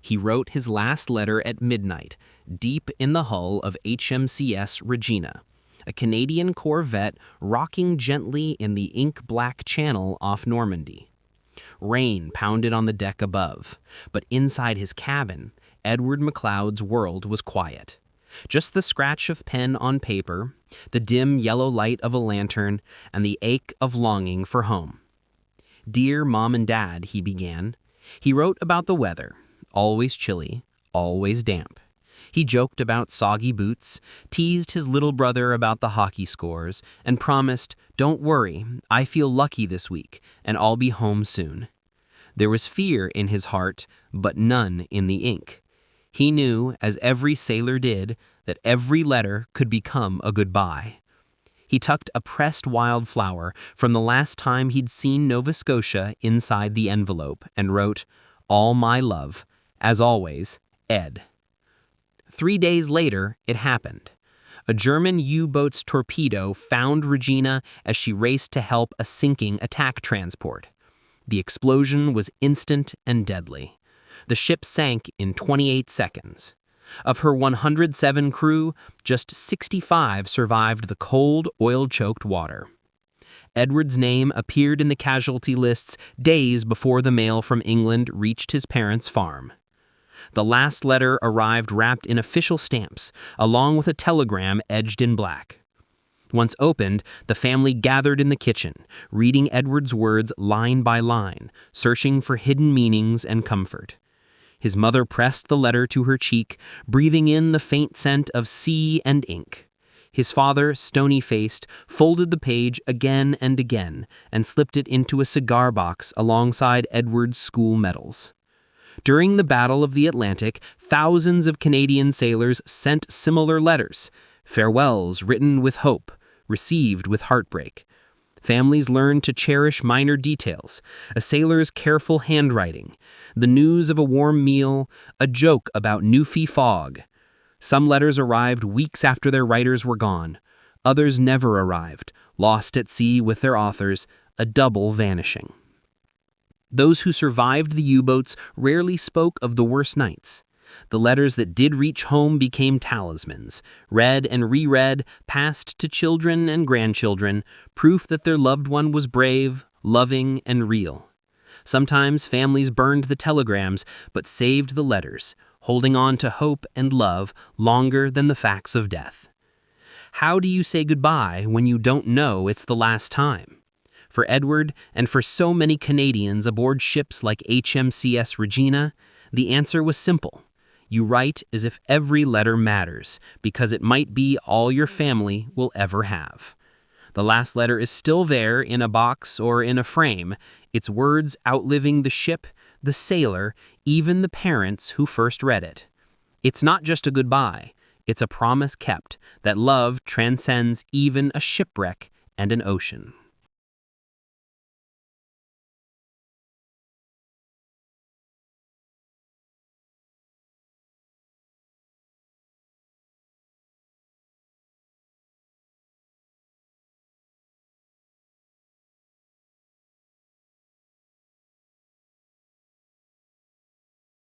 He wrote his last letter at midnight, deep in the hull of HMCS Regina, a Canadian corvette rocking gently in the ink-black channel off Normandy. Rain pounded on the deck above, but inside his cabin, Edward McLeod's world was quiet. Just the scratch of pen on paper, the dim yellow light of a lantern, and the ache of longing for home. "Dear Mom and Dad," he began. He wrote about the weather, always chilly, always damp. He joked about soggy boots, teased his little brother about the hockey scores, and promised, "Don't worry, I feel lucky this week, and I'll be home soon." There was fear in his heart, but none in the ink. He knew, as every sailor did, that every letter could become a goodbye. He tucked a pressed wildflower from the last time he'd seen Nova Scotia inside the envelope and wrote, "All my love, as always, Ed." 3 days later, it happened. A German U-boat's torpedo found Regina as she raced to help a sinking attack transport. The explosion was instant and deadly. The ship sank in 28 seconds. Of her 107 crew, just 65 survived the cold, oil-choked water. Edward's name appeared in the casualty lists days before the mail from England reached his parents' farm. The last letter arrived wrapped in official stamps, along with a telegram edged in black. Once opened, the family gathered in the kitchen, reading Edward's words line by line, searching for hidden meanings and comfort. His mother pressed the letter to her cheek, breathing in the faint scent of sea and ink. His father, stony-faced, folded the page again and again and slipped it into a cigar box alongside Edward's school medals. During the Battle of the Atlantic, thousands of Canadian sailors sent similar letters, farewells written with hope, received with heartbreak. Families learned to cherish minor details, a sailor's careful handwriting, the news of a warm meal, a joke about Newfie fog. Some letters arrived weeks after their writers were gone. Others never arrived, lost at sea with their authors, a double vanishing. Those who survived the U-boats rarely spoke of the worst nights. The letters that did reach home became talismans, read and reread, passed to children and grandchildren, proof that their loved one was brave, loving, and real. Sometimes families burned the telegrams, but saved the letters, holding on to hope and love longer than the facts of death. How do you say goodbye when you don't know it's the last time? For Edward, and for so many Canadians aboard ships like HMCS Regina, the answer was simple. You write as if every letter matters, because it might be all your family will ever have. The last letter is still there in a box or in a frame, its words outliving the ship, the sailor, even the parents who first read it. It's not just a goodbye, it's a promise kept that love transcends even a shipwreck and an ocean.